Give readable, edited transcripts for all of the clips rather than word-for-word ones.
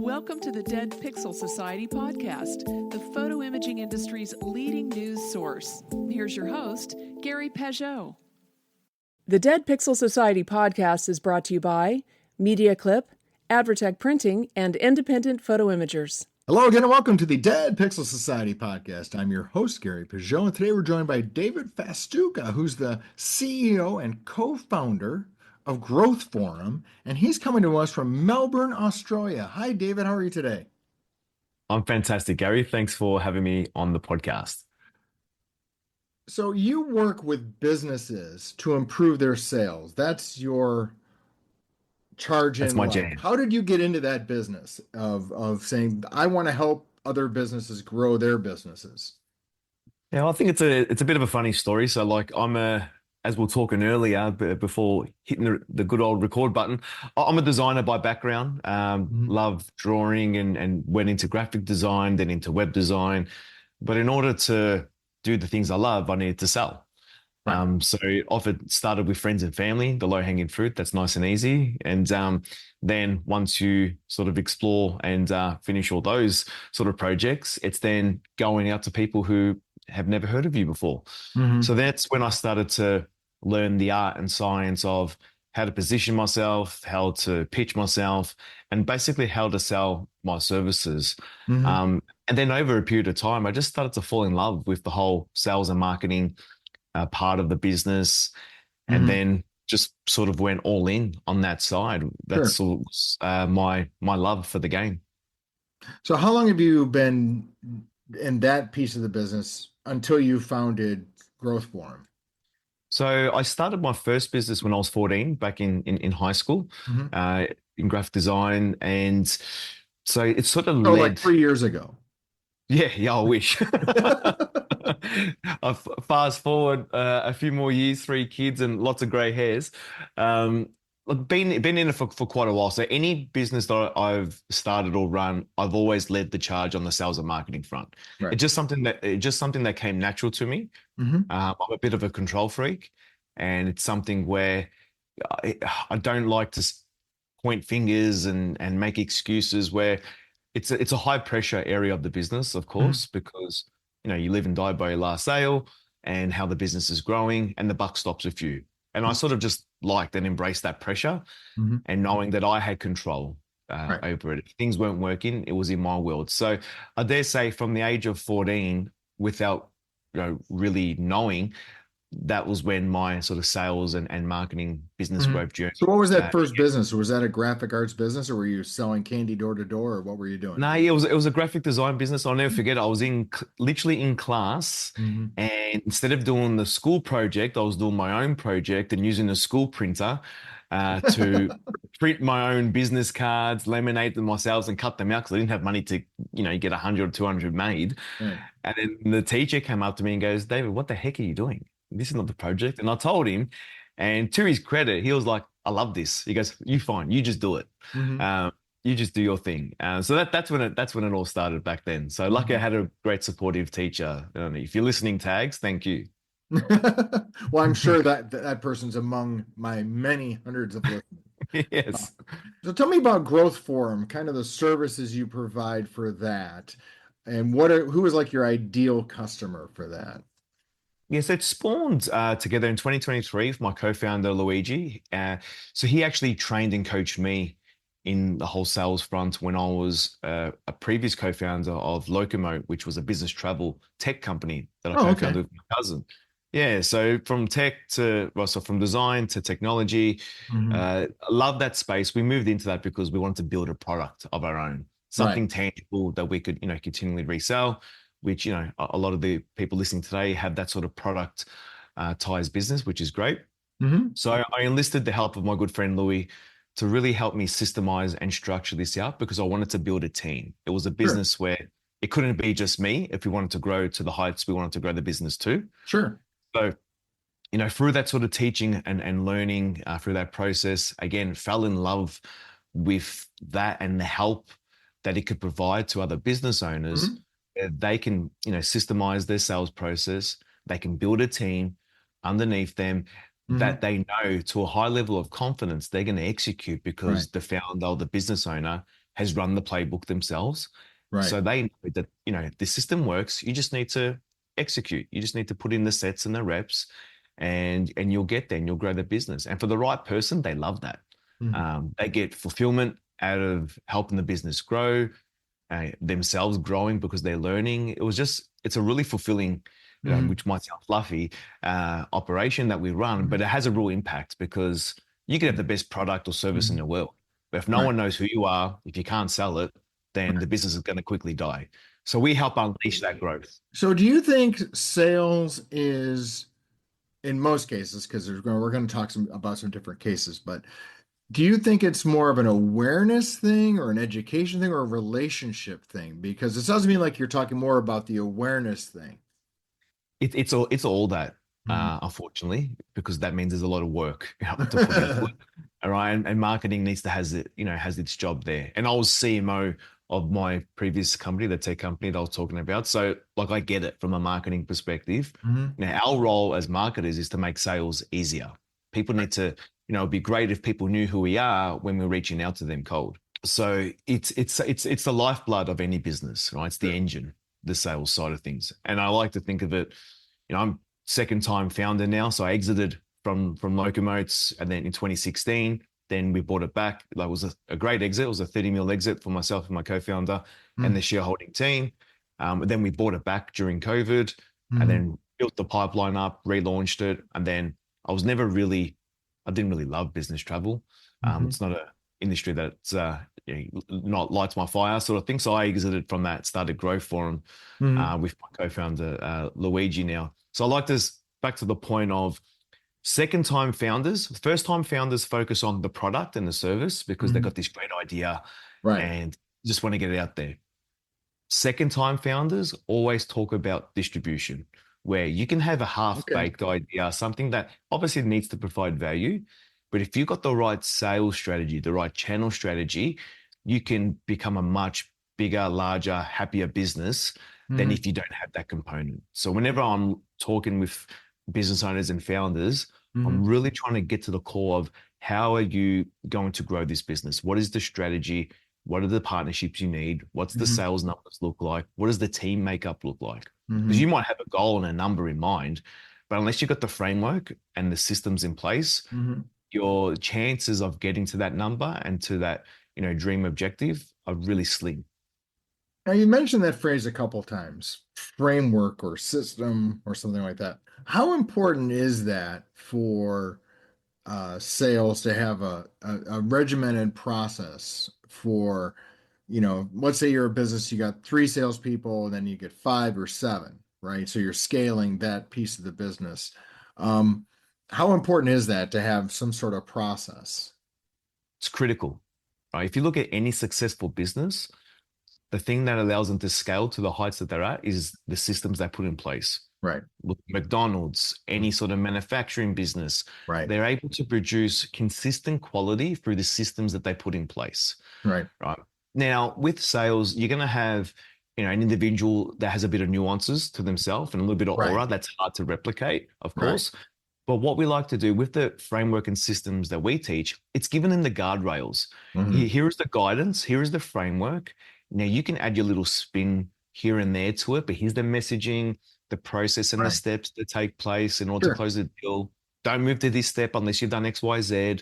Welcome to the Dead Pixel Society podcast, the photo imaging industry's leading news source. Here's your host, Gary Peugeot. The Dead Pixel Society podcast is brought to you by Media Clip, Advertech Printing, and Independent Photo Imagers. Hello again and welcome to the Dead Pixel Society podcast. I'm your host, Gary Peugeot, and today we're joined by David Fastuca, who's the CEO and co-founder of Growth Forum, and he's coming to us from Melbourne, Australia. Hi, David. How are you today? I'm fantastic, Gary. Thanks for having me on the podcast. So you work with businesses to improve their sales. That's your charge in life. Jam. How did you get into that business of saying, I want to help other businesses grow their businesses? Yeah, I think it's a bit of a funny story. So as we were talking earlier, before hitting the good old record button, I'm a designer by background. Love drawing and went into graphic design, then into web design. But in order to do the things I love, I needed to sell. Right. So often started with friends and family, the low-hanging fruit, that's nice and easy. And then once you sort of explore and finish all those sort of projects, it's then going out to people who have never heard of you before. So that's when I started to learn the art and science of how to position myself, how to pitch myself, and basically how to sell my services. And then over a period of time, I just started to fall in love with the whole sales and marketing part of the business, and then just sort of went all in on that side. That's my love for the game. So how long have you been in that piece of the business until you founded Growth Forum? So I started my first business when I was 14, back in high school, in graphic design. And so it sort of led... like 3 years ago. Yeah, I wish. I fast forward a few more years, 3 kids and lots of grey hairs. I've been in it for quite a while. So any business that I've started or run, I've always led the charge on the sales and marketing front. Right. It's just something that came natural to me. I'm a bit of a control freak, and it's something where I don't like to point fingers and make excuses. Where it's a high pressure area of the business, of course, because you live and die by your last sale and how the business is growing, and the buck stops with you. And I sort of just liked and embraced that pressure, and knowing that I had control over it. If things weren't working, it was in my world. So I dare say from the age of 14, without really knowing, that was when my sort of sales and marketing business growth journey. So what was that first business? Was that a graphic arts business, or were you selling candy door to door, or what were you doing? No, it was a graphic design business. I'll never forget. I was literally in class, and instead of doing the school project, I was doing my own project and using a school printer to print my own business cards, laminate them myself, and cut them out because I didn't have money to get 100 or 200 made. And then the teacher came up to me and goes, "David, what the heck are you doing? This is not the project." And I told him, and to his credit, he was like, "I love this." He goes, "You fine, you just do it. You just do your thing." So that's when it all started back then. So lucky I had a great supportive teacher. If you're listening, Tags, thank you. Well, I'm sure that person's among my many hundreds of listeners. Yes. So tell me about Growth Forum, kind of the services you provide for that, and who is like your ideal customer for that? Yes, it spawned together in 2023 with my co-founder, Luigi. So he actually trained and coached me in the whole sales front when I was a previous co-founder of Locomote, which was a business travel tech company that I co-founded with my cousin. Yeah, so from from design to technology, I love that space. We moved into that because we wanted to build a product of our own, something tangible that we could, continually resell, which, a lot of the people listening today have that sort of product ties business, which is great. So I enlisted the help of my good friend, Louis, to really help me systemize and structure this out, because I wanted to build a team. It was a business where it couldn't be just me. If we wanted to grow to the heights, we wanted to grow the business too. So, through that sort of teaching and learning, through that process, again, fell in love with that and the help that it could provide to other business owners. They can, systemize their sales process. They can build a team underneath them that they know to a high level of confidence they're going to execute, because the founder or the business owner has run the playbook themselves. Right. So they know that, the system works. You just need to execute. You just need to put in the sets and the reps, and you'll get there and you'll grow the business. And for the right person, they love that. They get fulfillment out of helping the business grow, themselves growing because they're learning. It's a really fulfilling, which might sound fluffy, operation that we run, but it has a real impact because you can have the best product or service in the world. But if no one knows who you are, if you can't sell it, then the business is going to quickly die. So we help unleash that growth. So do you think sales is, in most cases, because we're going to talk about some different cases, but do you think it's more of an awareness thing or an education thing or a relationship thing? Because it sounds to me like you're talking more about the awareness thing. It's all that, unfortunately, because that means there's a lot of work to put into it. All right, and marketing needs to has its job there. And I was CMO of my previous company, the tech company that I was talking about. So like I get it from a marketing perspective. Now our role as marketers is to make sales easier. People need to, it'd be great if people knew who we are when we're reaching out to them cold. So it's the lifeblood of any business, right? It's the engine, the sales side of things. And I like to think of it, I'm second time founder now. So I exited from Locomotes, and then in 2016, then we bought it back. That was a great exit. It was a 30 mil exit for myself and my co-founder and the shareholding team. Then we bought it back during COVID and then built the pipeline up, relaunched it. And then I didn't really love business travel. It's not an industry that's not lights my fire sort of thing. So I exited from that, started Growth Forum with my co-founder, Luigi now. So I like this, back to the point of second-time founders. First-time founders focus on the product and the service because they've got this great idea and just want to get it out there. Second-time founders always talk about distribution, where you can have a half-baked idea, something that obviously needs to provide value, but if you've got the right sales strategy, the right channel strategy, you can become a much bigger, larger, happier business than if you don't have that component. So whenever I'm talking with business owners and founders, I'm really trying to get to the core of how are you going to grow this business? What is the strategy? What are the partnerships you need? What's the sales numbers look like? What does the team makeup look like? Because you might have a goal and a number in mind, but unless you've got the framework and the systems in place, your chances of getting to that number and to that, dream objective are really slim. Now, you mentioned that phrase a couple times, framework or system or something like that. How important is that for sales to have a regimented process for, let's say you're a business, you got 3 salespeople, and then you get 5 or 7, right? So you're scaling that piece of the business. How important is that to have some sort of process? It's critical, right? If you look at any successful business, the thing that allows them to scale to the heights that they're at is the systems they put in place. Right. Look, McDonald's, any sort of manufacturing business, they're able to produce consistent quality through the systems that they put in place. Right. Now, with sales, you're going to have, an individual that has a bit of nuances to themselves and a little bit of aura that's hard to replicate, of course. But what we like to do with the framework and systems that we teach, it's given them the guardrails. Here is the guidance. Here is the framework. Now you can add your little spin here and there to it, but here's the messaging, the process and the steps that take place in order to close the deal. Don't move to this step unless you've done X, Y, Z.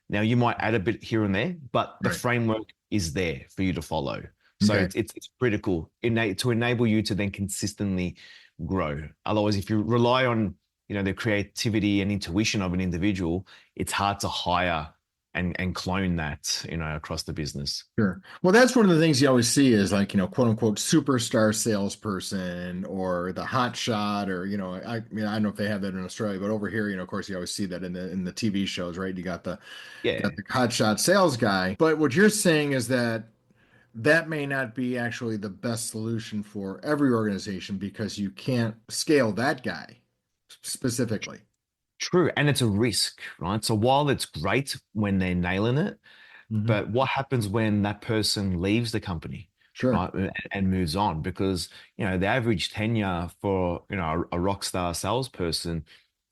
Now you might add a bit here and there, but the framework is there for you to follow. So it's critical to enable you to then consistently grow. Otherwise, if you rely on, the creativity and intuition of an individual, it's hard to hire and clone that, across the business. Sure. Well, that's one of the things you always see is like, quote unquote, superstar salesperson or the hot shot, or, I don't know if they have that in Australia, but over here, of course, you always see that in the TV shows, right? You got the hot shot sales guy. But what you're saying is that may not be actually the best solution for every organization because you can't scale that guy specifically. True. And it's a risk, right? So while it's great when they're nailing it, but what happens when that person leaves the company, right, and moves on? Because, the average tenure for, a rockstar salesperson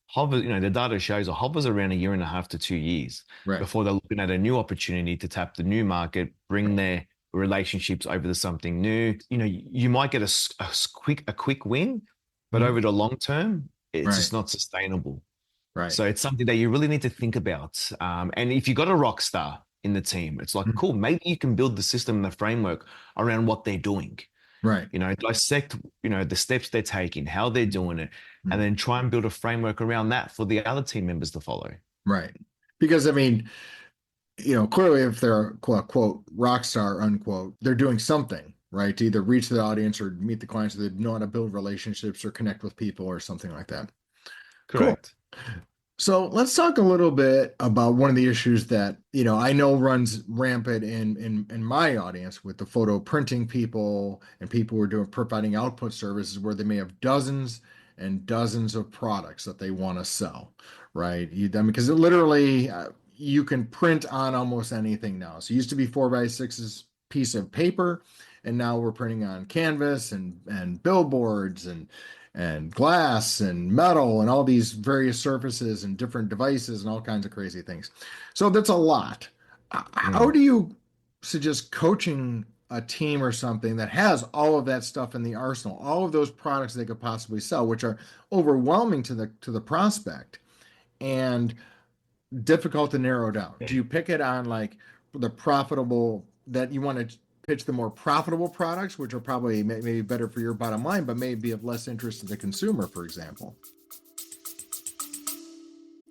hovers, the data shows it hovers around 1.5 to 2 years before they're looking at a new opportunity to tap the new market, bring their relationships over to something new. You know, you might get a quick win, but Mhm. over the long term, it's Right. just not sustainable. Right. So it's something that you really need to think about. And if you got a rock star in the team, it's like, Mhm. cool, maybe you can build the system and the framework around what they're doing. Right. You know, dissect, you know, the steps they're taking, how they're doing it, and Mhm. then try and build a framework around that for the other team members to follow. Right. Because I mean, clearly if they're a quote rock star unquote, they're doing something, right? To either reach the audience or meet the clients, that know how to build relationships or connect with people or something like that. Cool. Correct. So let's talk a little bit about one of the issues that, I know runs rampant in my audience with the photo printing people and people who are providing output services where they may have dozens and dozens of products that they want to sell, right? I mean, because literally you can print on almost anything now. So it used to be 4x6's piece of paper, and now we're printing on canvas and billboards and glass and metal and all these various surfaces and different devices and all kinds of crazy things. So that's a lot. How Mm. do you suggest coaching a team or something that has all of that stuff in the arsenal, all of those products they could possibly sell, which are overwhelming to the prospect and difficult to narrow down? Do you pick it on like the profitable that you want to pitch the more profitable products, which are probably maybe better for your bottom line, but may be of less interest to the consumer, for example?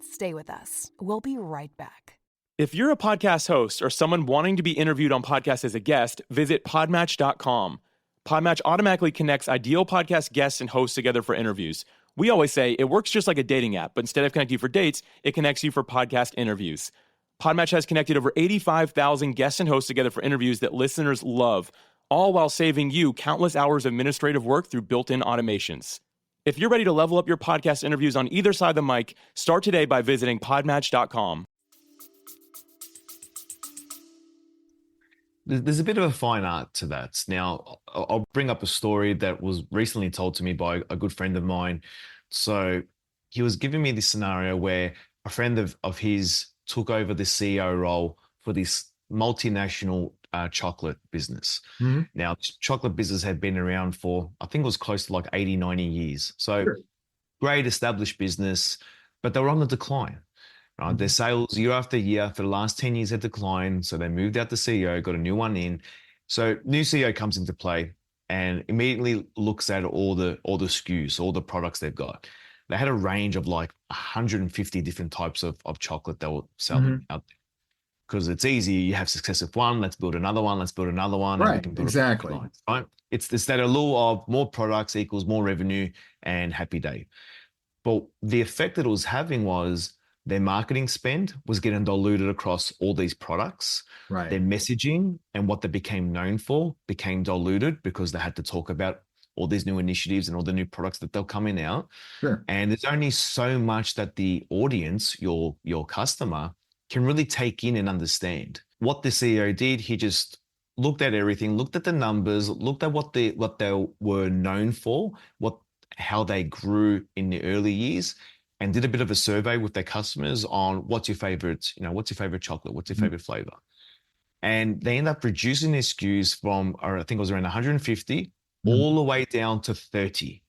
Stay with us. We'll be right back. If you're a podcast host or someone wanting to be interviewed on podcasts as a guest, visit podmatch.com. Podmatch automatically connects ideal podcast guests and hosts together for interviews. We always say it works just like a dating app, but instead of connecting you for dates, it connects you for podcast interviews. Podmatch has connected over 85,000 guests and hosts together for interviews that listeners love, all while saving you countless hours of administrative work through built-in automations. If you're ready to level up your podcast interviews on either side of the mic, start today by visiting podmatch.com. There's a bit of a fine art to that. Now, I'll bring up a story that was recently told to me by a good friend of mine. So he was giving me this scenario where a friend of his took over the CEO role for this multinational chocolate business. Mm-hmm. Now, this chocolate business had been around for, I think it was close to like 80, 90 years. So Sure. great established business, but they were on the decline. Right? Mm-hmm. Their sales year after year for the last 10 years had declined. So they moved out the CEO, got a new one in. So new CEO comes into play and immediately looks at all the SKUs, all the products they've got. They had a range of like 150 different types of chocolate they were selling out there. Because it's easy, you have success with one, let's build another one, let's build another one, and we Right. can build Exactly. lines, right? It's that allure of more products equals more revenue and happy day. But the effect that it was having was their marketing spend was getting diluted across all these products. Right. Their messaging and what they became known for became diluted because they had to talk about all these new initiatives and all the new products that they're coming out. Sure. And there's only so much that the audience, your customer, can really take in and understand. What the CEO did, he just looked at everything, looked at the numbers, looked at what they were known for, how they grew in the early years, and did a bit of a survey with their customers on what's your favorite chocolate, what's your favorite flavor. And they end up reducing their SKUs from, I think it was around 150 all the way down to 30,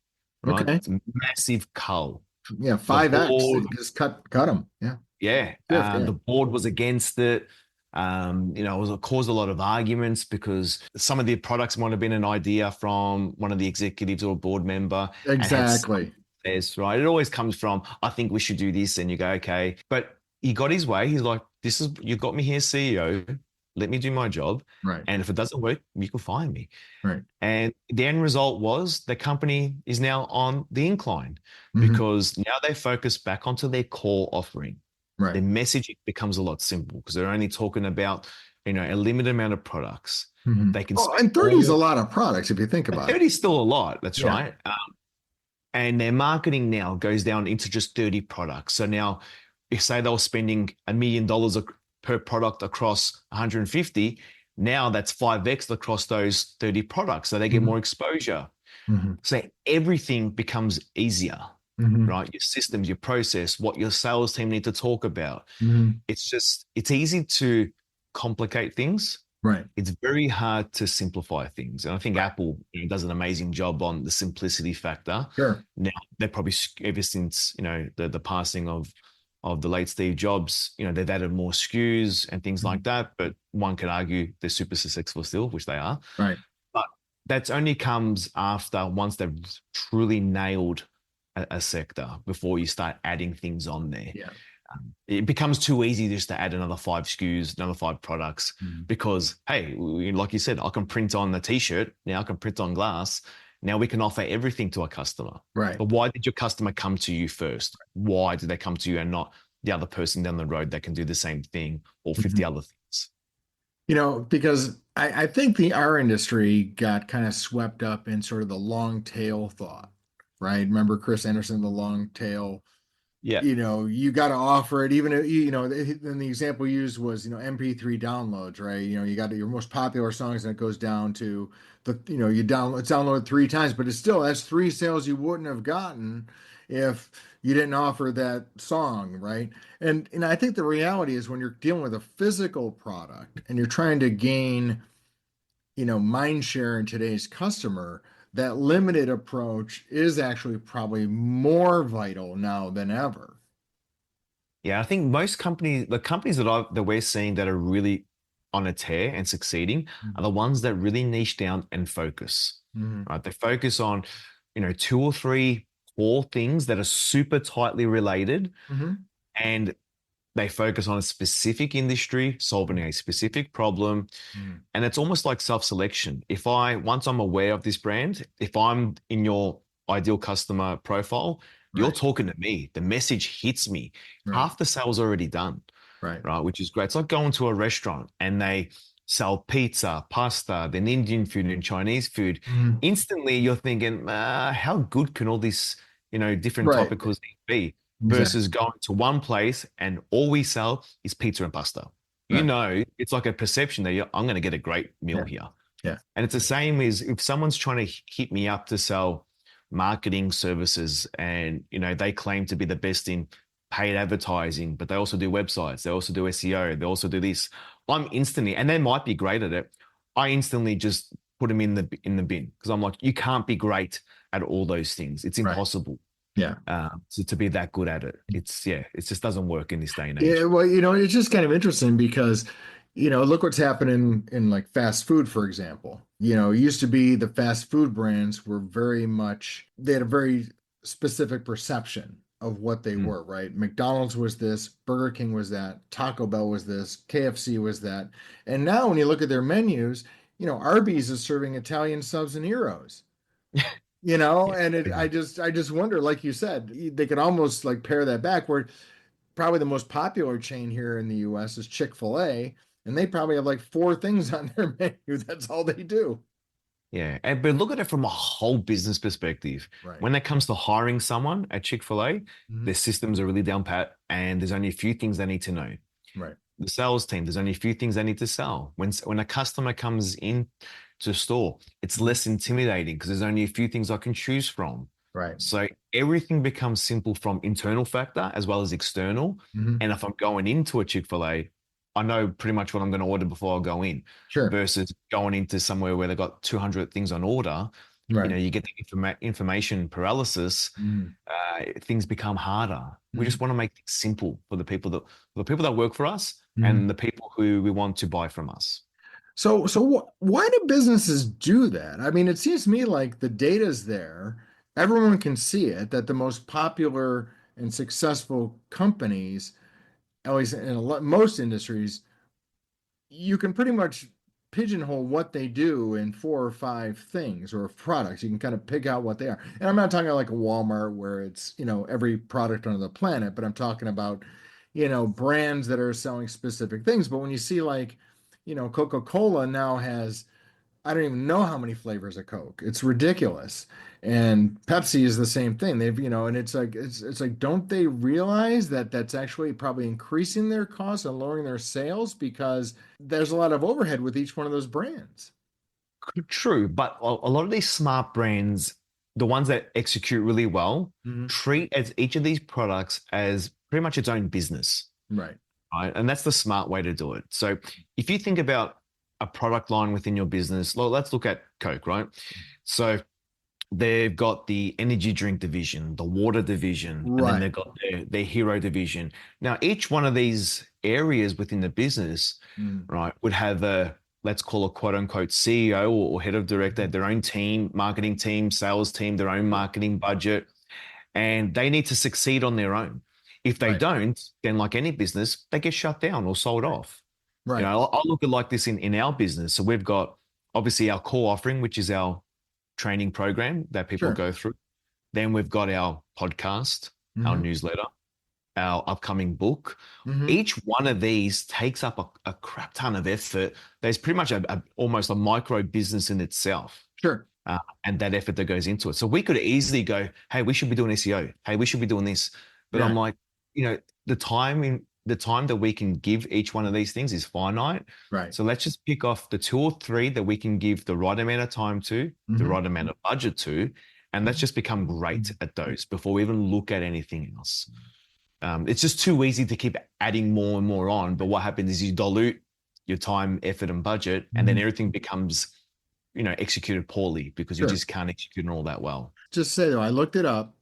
right? Okay. It's a massive cull. Yeah, 5x. board, They just cut them. Yeah. yeah, the board was against it. It caused a lot of arguments because some of the products might have been an idea from one of the executives or a board member. Exactly. Right. It always comes from, I think we should do this. And you go, okay. But he got his way. He's like, you got me here, CEO. Let me do my job. Right. And if it doesn't work, you can fire me. Right. And the end result was the company is now on the incline because now they focus back onto their core offering. Right. Their messaging becomes a lot simple because they're only talking about, a limited amount of products. They can and 30 is a lot of products if you think about it. 30 is still a lot. That's right. And their marketing now goes down into just 30 products. So now, if say they were spending $1 million per product across 150, now that's 5x across those 30 products. So they get more exposure. So everything becomes easier, right? Your systems, your process, what your sales team need to talk about. It's easy to complicate things Right. It's very hard to simplify things. And I think Right. Apple does an amazing job on the simplicity factor. Sure. Now, they're probably, ever since, the passing of the late Steve Jobs, they've added more SKUs and things like that. But one could argue they're super successful still, which they are. Right. But that's only comes after once they've truly nailed a sector before you start adding things on there. Yeah. It becomes too easy just to add another 5 SKUs, another 5 products, because, hey, like you said, I can print on the T-shirt. Now I can print on glass. Now we can offer everything to a customer. Right. But why did your customer come to you first? Why did they come to you and not the other person down the road that can do the same thing or 50 other things? Because I think our industry got kind of swept up in sort of the long tail thought, right? Remember Chris Anderson, the long tail? Yeah. You got to offer it, even if, and the example used was, MP3 downloads, right? You got your most popular songs and it goes down to it's downloaded 3 times, but that's 3 sales you wouldn't have gotten if you didn't offer that song, right? And I think the reality is when you're dealing with a physical product and you're trying to gain, mind share in today's customer, that limited approach is actually probably more vital now than ever. Yeah, I think most companies, the companies that we're seeing that are really on a tear and succeeding are the ones that really niche down and focus. Right? They focus on, 2 or 3 core things that are super tightly related, and they focus on a specific industry, solving a specific problem. And it's almost like self-selection. Once I'm aware of this brand, if I'm in your ideal customer profile, you're talking to me. The message hits me. Right. Half the sale's already done. Right. Which is great. It's like going to a restaurant and they sell pizza, pasta, then Indian food and Chinese food. Instantly you're thinking, how good can all this, different type of cuisine be? Versus going to one place and all we sell is pizza and pasta. It's like a perception that I'm going to get a great meal here. Yeah. And it's the same as if someone's trying to hit me up to sell marketing services and, they claim to be the best in paid advertising, but they also do websites. They also do SEO. They also do this. I'm instantly, and they might be great at it. I instantly just put them in the bin because I'm like, you can't be great at all those things. It's impossible. Yeah. To be that good at it. It just doesn't work in this day and age. Yeah, well, it's just kind of interesting because, look what's happening in like fast food, for example. It used to be the fast food brands were they had a very specific perception of what they were, right? McDonald's was this, Burger King was that, Taco Bell was this, KFC was that. And now when you look at their menus, Arby's is serving Italian subs and gyros. I just wonder, like you said, they could almost like pare that back where probably the most popular chain here in the US is Chick-fil-A, and they probably have like 4 things on their menu. That's all they do. Yeah. But look at it from a whole business perspective. Right. When it comes to hiring someone at Chick-fil-A, their systems are really down pat and there's only a few things they need to know. Right. The sales team, there's only a few things they need to sell. When a customer comes in to a store, it's less intimidating because there's only a few things I can choose from. Right. So everything becomes simple from internal factor as well as external. And if I'm going into a Chick-fil-A, I know pretty much what I'm going to order before I go in. Sure. Versus going into somewhere where they've got 200 things on order, Right. you get the information paralysis. Things become harder. We just want to make things simple for the people that work for us and the people who we want to buy from us. So why do businesses do that? I mean, it seems to me like the data's there. Everyone can see it, that the most popular and successful companies, at least in most industries, you can pretty much pigeonhole what they do in 4 or 5 things or products. You can kind of pick out what they are. And I'm not talking like a Walmart where it's, every product on the planet, but I'm talking about, brands that are selling specific things. But when you see like, Coca-Cola now has, I don't even know how many flavors of Coke. It's ridiculous. And Pepsi is the same thing. They've, and it's like, don't they realize that that's actually probably increasing their costs and lowering their sales because there's a lot of overhead with each one of those brands? True, but a lot of these smart brands, the ones that execute really well, treat each of these products as pretty much its own business. Right. Right. And that's the smart way to do it. So if you think about a product line within your business. Well, let's look at Coke, right? So they've got the energy drink division, the water division, and then Right. they've got their hero division. Now, each one of these areas within the business, right, would have a, let's call a quote unquote CEO or head of director, their own team, marketing team, sales team, their own marketing budget, and they need to succeed on their own. If they Right. don't, then like any business, they get shut down or sold off. Right. You know, I'll look at like this in our business. So we've got obviously our core offering, which is our training program that people Sure. go through. Then we've got our podcast, our newsletter, our upcoming book. Each one of these takes up a crap ton of effort. There's pretty much almost a micro business in itself. Sure. And that effort that goes into it. So we could easily go, hey, we should be doing SEO. Hey, we should be doing this. But I'm like, the time that we can give each one of these things is finite. Right. So let's just pick off the 2 or 3 that we can give the right amount of time to, the right amount of budget to, and let's just become great at those before we even look at anything else. It's just too easy to keep adding more and more on. But what happens is you dilute your time, effort, and budget, and then everything becomes, executed poorly because you just can't execute it all that well. Just say though, I looked it up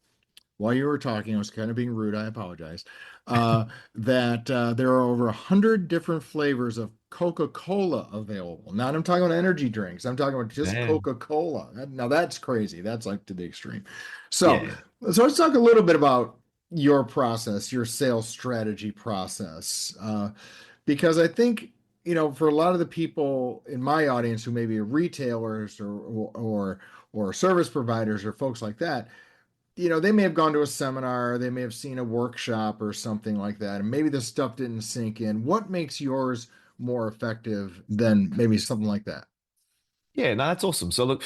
while you were talking. I was kind of being rude. I apologize. That there are over 100 different flavors of Coca-Cola available. Not I'm talking about energy drinks. I'm talking about just Coca-Cola. Now that's crazy. That's like to the extreme. So let's talk a little bit about your process, your sales strategy process, because I think for a lot of the people in my audience who may be retailers or service providers or folks like that, they may have gone to a seminar, they may have seen a workshop or something like that, and maybe the stuff didn't sink in. What makes yours more effective than maybe something like that? Yeah, no, that's awesome. So look,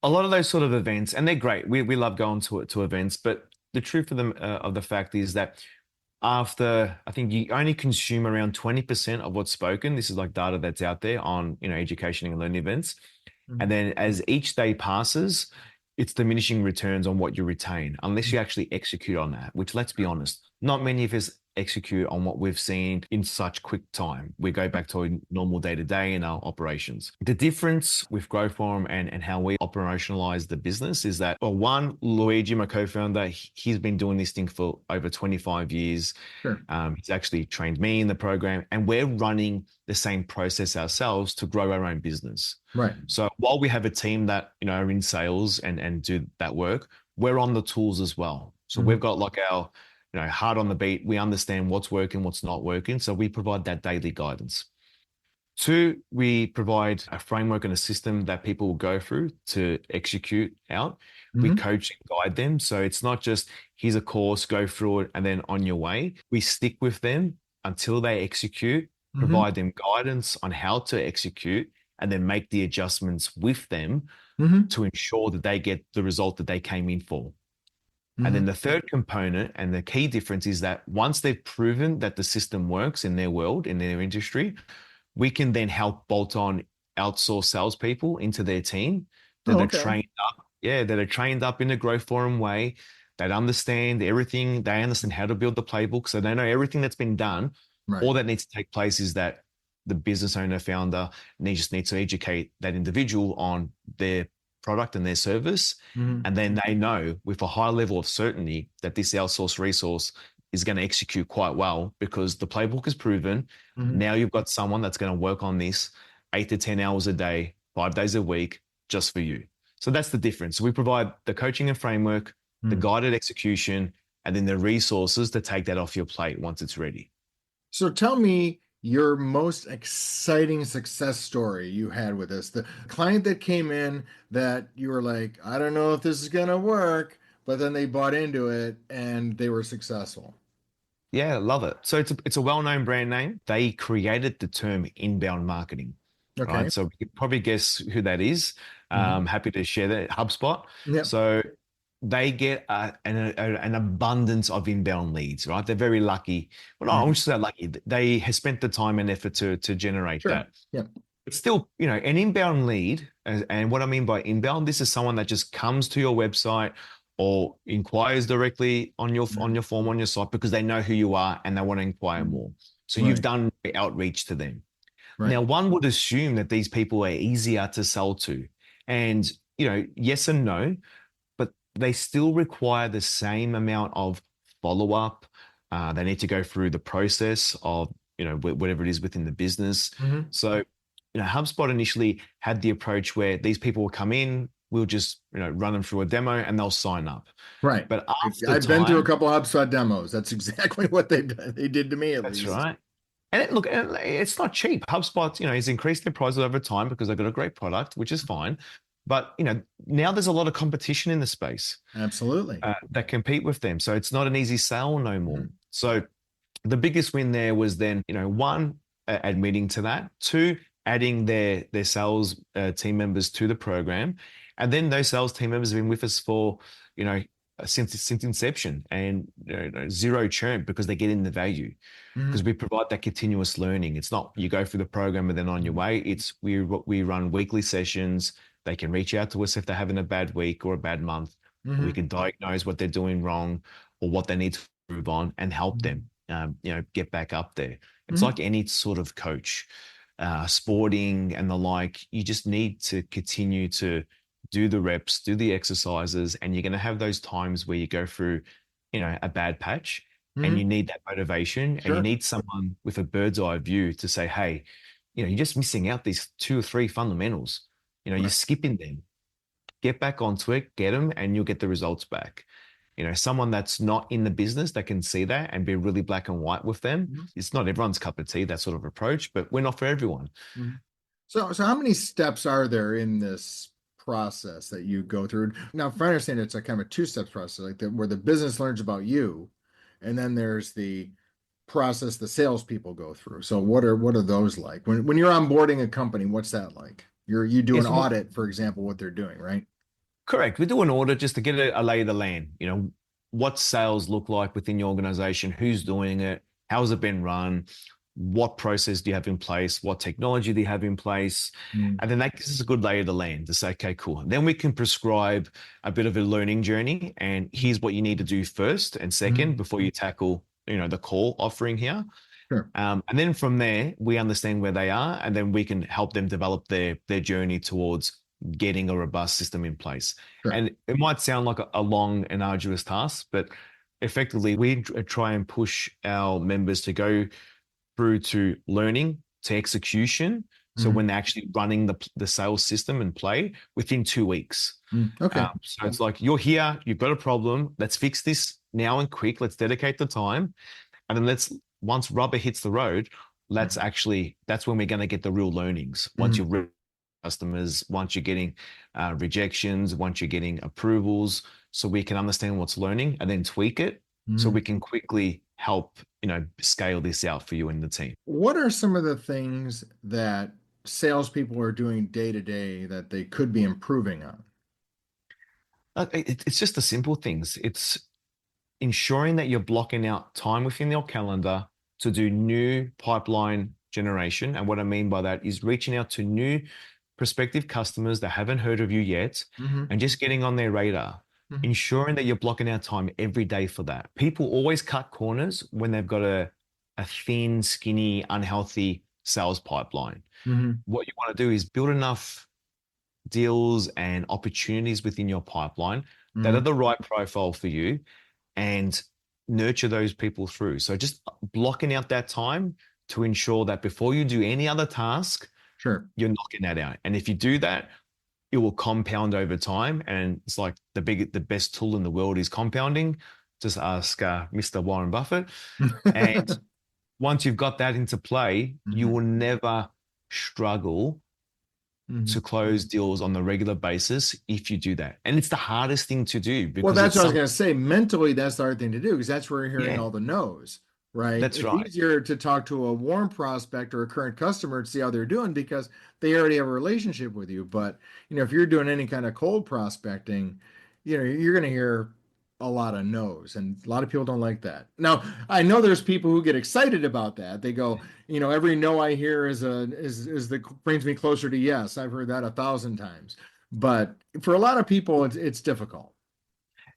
a lot of those sort of events, and they're great. We love going to events, but the truth of the fact is that after, I think you only consume around 20% of what's spoken. This is like data that's out there on, education and learning events. And then as each day passes, it's diminishing returns on what you retain, unless you actually execute on that, which, let's be honest, not many of us execute on what we've seen in such quick time. We go back to a normal day-to-day in our operations. The difference with Growth Forum and how we operationalize the business is that, well, one, Luigi, my co-founder, he's been doing this thing for over 25 years. Sure. He's actually trained me in the program, and we're running the same process ourselves to grow our own business. Right. So while we have a team that, are in sales and do that work, we're on the tools as well. So we've got like our, heart on the beat. We understand what's working, what's not working. So we provide that daily guidance. 2, we provide a framework and a system that people will go through to execute out. We coach and guide them. So it's not just, here's a course, go through it, and then on your way. We stick with them until they execute, provide them guidance on how to execute, and then make the adjustments with them to ensure that they get the result that they came in for. And then the third component and the key difference is that once they've proven that the system works in their world, in their industry, we can then help bolt on outsource salespeople into their team that are trained up. Yeah, that are trained up in the Growth Forum way. That understand everything. They understand how to build the playbook. So they know everything that's been done. Right. All that needs to take place is that the business owner, founder, just needs to educate that individual on their product and their service. And then they know with a high level of certainty that this outsourced resource is going to execute quite well because the playbook is proven. Now you've got someone that's going to work on this 8 to 10 hours a day, 5 days a week, just for you. So that's the difference. We provide the coaching and framework, the guided execution, and then the resources to take that off your plate once it's ready. So tell me your most exciting success story you had with this. The client that came in that you were like, I don't know if this is going to work, but then they bought into it and they were successful. Yeah, love it. So it's a well-known brand name. They created the term inbound marketing. Okay. Right? So you can probably guess who that is. Happy to share that. HubSpot. Yep. So they get an abundance of inbound leads, right? They're very lucky. Well, I won't say lucky. They have spent the time and effort to generate that. Yeah. But still, an inbound lead, and what I mean by inbound, this is someone that just comes to your website or inquires directly on your form on your site because they know who you are and they want to inquire more. So you've done outreach to them. Right. Now, one would assume that these people are easier to sell to. And, yes and no, but they still require the same amount of follow-up. They need to go through the process of, whatever it is within the business. Mm-hmm. So, HubSpot initially had the approach where these people will come in, we'll just, run them through a demo and they'll sign up. Right. But after I've been through a time, couple of HubSpot demos. That's exactly what they did to me, at that's least. right. And look, it's not cheap. HubSpot, has increased their prices over time because they've got a great product, which is fine. But, now there's a lot of competition in the space. Absolutely. That compete with them. So it's not an easy sale no more. Mm-hmm. So the biggest win there was then, one, admitting to that, two, adding their sales team members to the program. And then those sales team members have been with us for, since inception, and zero churn because they get in the value. Because we provide that continuous learning. It's not you go through the program and then on your way. It's we run weekly sessions. They can reach out to us if they're having a bad week or a bad month. Mm-hmm. We can diagnose what they're doing wrong or what they need to improve on and help them, get back up there. It's like any sort of coach, sporting and the like. You just need to continue to do the reps, do the exercises, and you're going to have those times where you go through, a bad patch. And you need that motivation, Sure. and you need someone with a bird's eye view to say, hey, you're just missing out these 2 or 3 fundamentals. You're skipping them. Get back onto it, get them, and you'll get the results back. Someone that's not in the business that can see that and be really black and white with them. It's not everyone's cup of tea, that sort of approach, but we're not for everyone. So how many steps are there in this process that you go through? Now, if I understand, it's a kind of a 2-step process, like where the business learns about you. And then there's the process the salespeople go through. So what are those like? When you're onboarding a company, what's that like? You do an audit, for example, what they're doing, right? Correct. We do an audit just to get a lay of the land. What sales look like within your organization, who's doing it, how's it been run, what process do you have in place, what technology do you have in place, and then that gives us a good lay of the land to say, okay, cool. Then we can prescribe a bit of a learning journey, and here's what you need to do first and second before you tackle, the core offering here. Sure. And then from there, we understand where they are, and then we can help them develop their journey towards getting a robust system in place. Sure. And it might sound like a long and arduous task, but effectively we try and push our members to go through to learning to execution. So when they're actually running the sales system and play within 2 weeks. Okay. So it's like, you're here, you've got a problem. Let's fix this now and quick. Let's dedicate the time. And then once rubber hits the road, that's when we're going to get the real learnings. Once you're customers, once you're getting rejections, once you're getting approvals, so we can understand what's learning and then tweak it so we can quickly help, scale this out for you and the team. What are some of the things that salespeople are doing day to day that they could be improving on? It's just the simple things. It's ensuring that you're blocking out time within your calendar to do new pipeline generation. And what I mean by that is reaching out to new prospective customers that haven't heard of you yet and just getting on their radar. Ensuring that you're blocking out time every day for that. People always cut corners when they've got a thin, skinny, unhealthy sales pipeline. What you want to do is build enough deals and opportunities within your pipeline that are the right profile for you and nurture those people through. So just blocking out that time to ensure that before you do any other task, Sure, you're knocking that out. And if you do that, it will compound over time. And it's like the best tool in the world is compounding. Just ask Mr. Warren Buffett. And once you've got that into play, you will never struggle to close deals on the regular basis if you do that. And it's the hardest thing to do. Because well, that's what I was going to say. Mentally, that's the hard thing to do because that's where you're hearing all the no's, right? That's right. It's easier to talk to a warm prospect or a current customer to see how they're doing because they already have a relationship with you. But, if you're doing any kind of cold prospecting, you're going to hear a lot of no's, and a lot of people don't like that. Now, I know there's people who get excited about that. They go, every no I hear is that brings me closer to yes. I've heard that 1,000 times. But for a lot of people, it's difficult.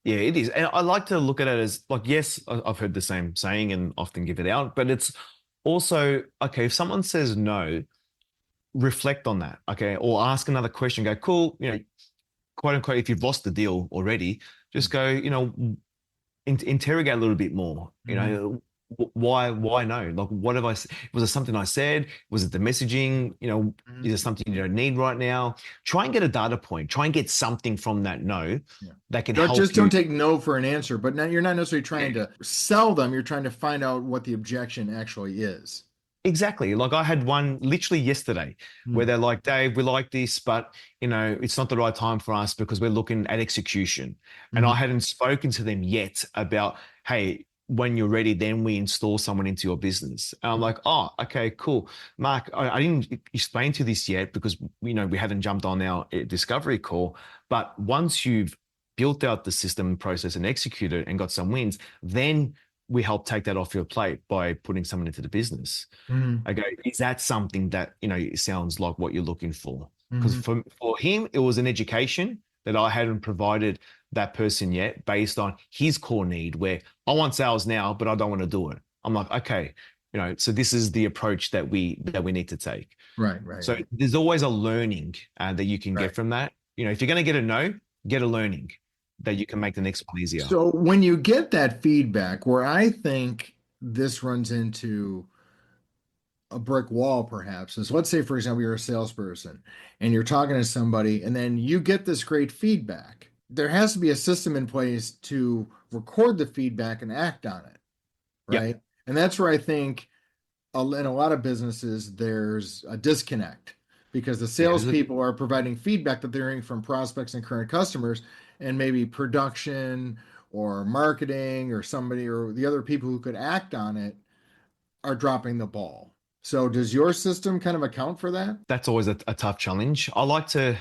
Yeah, it is. And I like to look at it as like, yes, I've heard the same saying and often give it out, but it's also, okay, if someone says no, reflect on that, okay? Or ask another question, go, cool, quote unquote, if you've lost the deal already, just go, interrogate a little bit more, why no? Like, what have was it something I said? Was it the messaging? Is it something you don't need right now? Try and get a data point. Try and get something from that no that can help Just you. don't take no for an answer, but now you're not necessarily trying to sell them. You're trying to find out what the objection actually is. Exactly. Like I had one literally yesterday where they're like, Dave, we like this, but it's not the right time for us because we're looking at execution. And I hadn't spoken to them yet about, hey, when you're ready, then we install someone into your business. And I'm like, oh, okay, cool. Mark, I didn't explain to this yet because, we haven't jumped on our discovery call. But once you've built out the system process and executed and got some wins, then we help take that off your plate by putting someone into the business. I go, is that something that, sounds like what you're looking for? Because for him, it was an education that I hadn't provided that person yet based on his core need where I want sales now, but I don't want to do it. I'm like, okay, so this is the approach that we need to take. Right. So there's always a learning that you can get from that. If you're going to get a no, get a learning that you can make the next one easier. So when you get that feedback, where I think this runs into a brick wall, perhaps, is let's say, for example, you're a salesperson and you're talking to somebody, and then you get this great feedback. There has to be a system in place to record the feedback and act on it, right? Yep. And that's where I think in a lot of businesses, there's a disconnect because the salespeople are providing feedback that they're hearing from prospects and current customers, and maybe production or marketing or somebody or the other people who could act on it are dropping the ball. So does your system kind of account for that? That's always a tough challenge. I like to,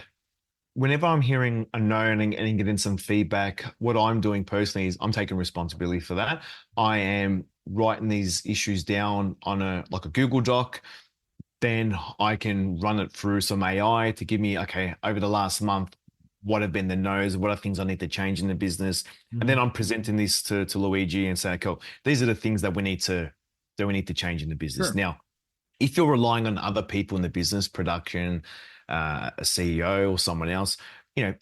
whenever I'm hearing a no and getting some feedback, what I'm doing personally is I'm taking responsibility for that. I am writing these issues down on a Google Doc. Then I can run it through some AI to give me, okay, over the last month, what have been the no's, what are things I need to change in the business. And then I'm presenting this to Luigi and saying, okay, these are the things that we need to change in the business. Sure. Now, if you're relying on other people in the business, production, a CEO or someone else,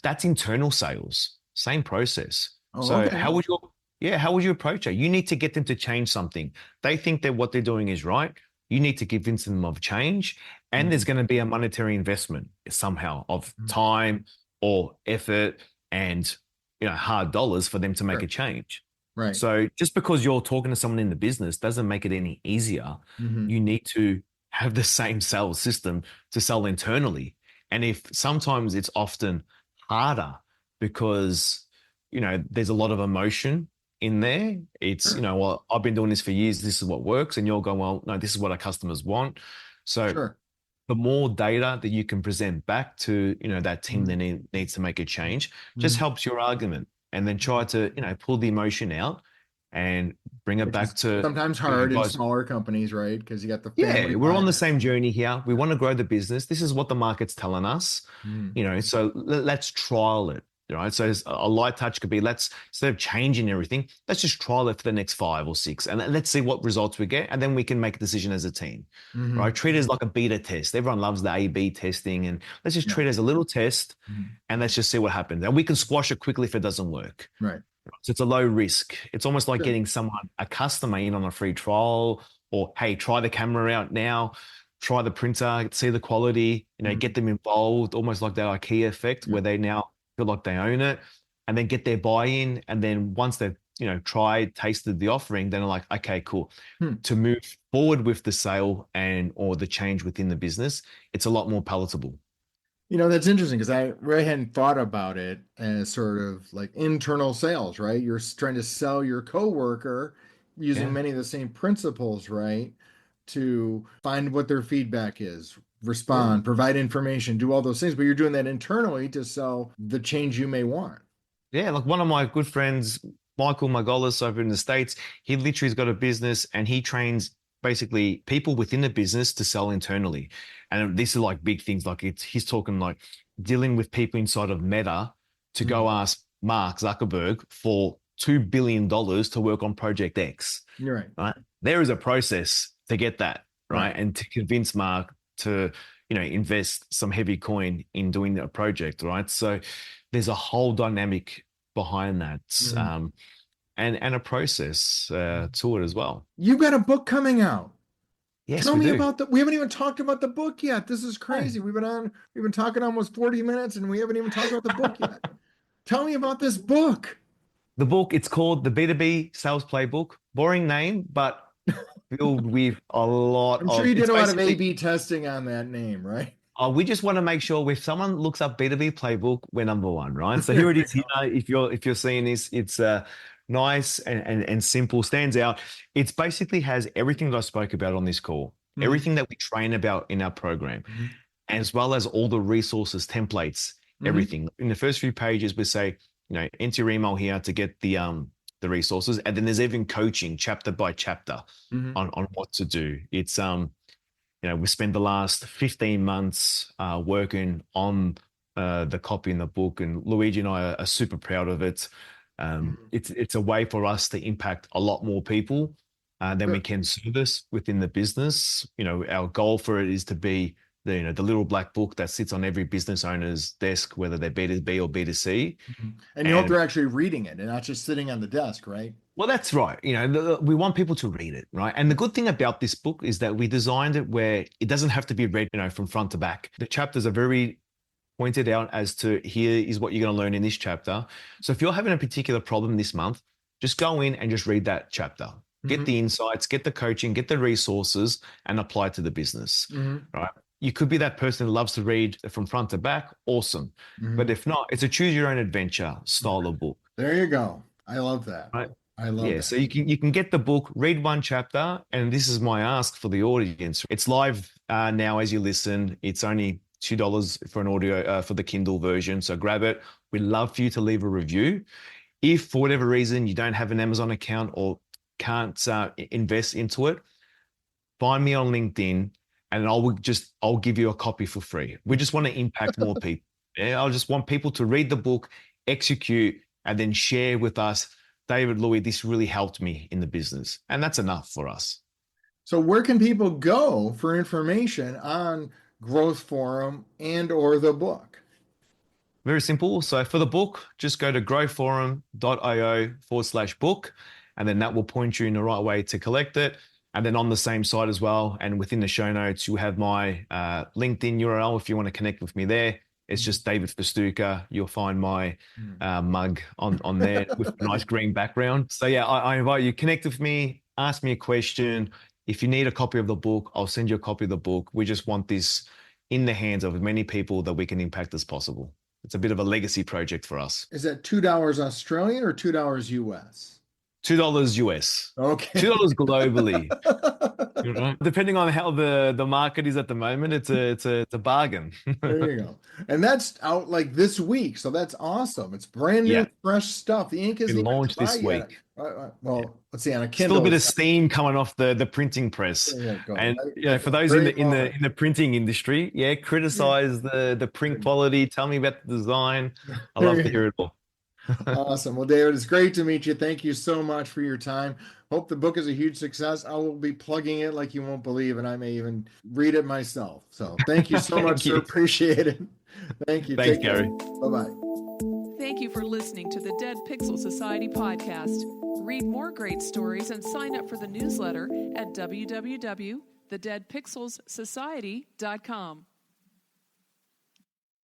that's internal sales, same process. Okay. How would you approach it? You need to get them to change something. They think that what they're doing is right. You need to convince them of change. And there's going to be a monetary investment somehow of time or effort and, hard dollars for them to make a change. Right. So just because you're talking to someone in the business doesn't make it any easier. You need to have the same sales system to sell internally. And if sometimes it's often harder because, there's a lot of emotion in there. It's, well, I've been doing this for years. This is what works. And you're going, well, no, this is what our customers want. So the more data that you can present back to, that team that needs to make a change just helps your argument. And then try to, pull the emotion out and bring it back to sometimes hard in smaller companies, right? Because you got the family. We're on the same journey here. We want to grow the business. This is what the market's telling us, so let's trial it. Right. So a light touch could be instead of changing everything, let's just trial it for the next 5 or 6 and let's see what results we get. And then we can make a decision as a team, right? Treat it as like a beta test. Everyone loves the A/B testing and let's just treat it as a little test and let's just see what happens. And we can squash it quickly if it doesn't work. Right. So it's a low risk. It's almost like getting a customer in on a free trial or, hey, try the camera out now, try the printer, see the quality, get them involved, almost like that IKEA effect where they now feel like they own it and then get their buy-in. And then once they've, tried, tasted the offering, then they're like, okay, cool. To move forward with the sale or the change within the business, it's a lot more palatable. That's interesting because I really hadn't thought about it as sort of like internal sales, right? You're trying to sell your coworker using many of the same principles, right? To find what their feedback is, respond, provide information, do all those things, but you're doing that internally to sell the change you may want. Yeah, like one of my good friends, Michael Margolis over in the States, he literally has got a business and he trains basically people within the business to sell internally. And this is like big things, like he's talking like dealing with people inside of Meta to go ask Mark Zuckerberg for $2 billion to work on Project X. You're right. There is a process to get that, right? And to convince Mark to, invest some heavy coin in doing a project, right? So there's a whole dynamic behind that, and a process to it as well. You've got a book coming out. Yes, Tell we me do. about we haven't even talked about the book yet. This is crazy. We've been talking almost 40 minutes and we haven't even talked about the book yet. Tell me about this book. The book, it's called The B2B Sales Playbook. Boring name, but filled with a lot I'm of... sure you did a lot of basically- A/B testing on that name, right? we just want to make sure if someone looks up B2B Playbook, we're number one, right? So here it is. If you're seeing this, it's nice and simple, stands out. It's basically has everything that I spoke about on this call, everything that we train about in our program, as well as all the resources, templates, everything. In the first few pages, we say, enter your email here to get the resources, and then there's even coaching chapter by chapter on what to do. It's we spent the last 15 months working on the copy in the book, and Luigi and I are super proud of it. It's a way for us to impact a lot more people than we can service within the business. Our goal for it is to be the little black book that sits on every business owner's desk, whether they're B2B or B2C. And you hope they're actually reading it and not just sitting on the desk, right? Well, that's right. We want people to read it, right? And the good thing about this book is that we designed it where it doesn't have to be read, from front to back. The chapters are very pointed out as to here is what you're going to learn in this chapter. So if you're having a particular problem this month, just go in and just read that chapter. Get the insights, get the coaching, get the resources, and apply it to the business, right? You could be that person who loves to read from front to back. Awesome. But if not, it's a choose your own adventure style of book. There you go. I love that. Right. I love that. So you can get the book, read one chapter, and this is my ask for the audience. It's live now as you listen. It's only $2 for an audio for the Kindle version. So grab it. We'd love for you to leave a review. If for whatever reason you don't have an Amazon account or can't invest into it, find me on LinkedIn and I'll give you a copy for free. We just want to impact more people. I just want people to read the book, execute, and then share with us, David, Louis, this really helped me in the business. And that's enough for us. So where can people go for information on Growth Forum and or the book? Very simple. So for the book, just go to growforum.io/book, and then that will point you in the right way to collect it. And then on the same site as well, and within the show notes, you have my LinkedIn URL if you want to connect with me there. It's just David Fastuca. You'll find my mug on there with a nice green background. So yeah, I invite you, connect with me, ask me a question. If you need a copy of the book, I'll send you a copy of the book. We just want this in the hands of as many people that we can impact as possible. It's a bit of a legacy project for us. Is that $2 Australian or $2 US? $2 US. Okay. $2 globally. Depending on how the market is at the moment, it's a bargain. There you go. And that's out like this week. So that's awesome. It's brand new, fresh stuff. The ink is launched this week. Well, let's see, on a Kindle. Still a bit of steam coming off the printing press. And for those in the printing industry, criticize the print quality. Tell me about the design. I love to hear it all. Awesome. Well, David, it's great to meet you. Thank you so much for your time. Hope the book is a huge success. I will be plugging it like you won't believe, and I may even read it myself. So thank you so much, sir. Appreciate it. Thank you. Thanks, Gary. Bye-bye. Thank you for listening to the Dead Pixel Society podcast. Read more great stories and sign up for the newsletter at www.thedeadpixelssociety.com.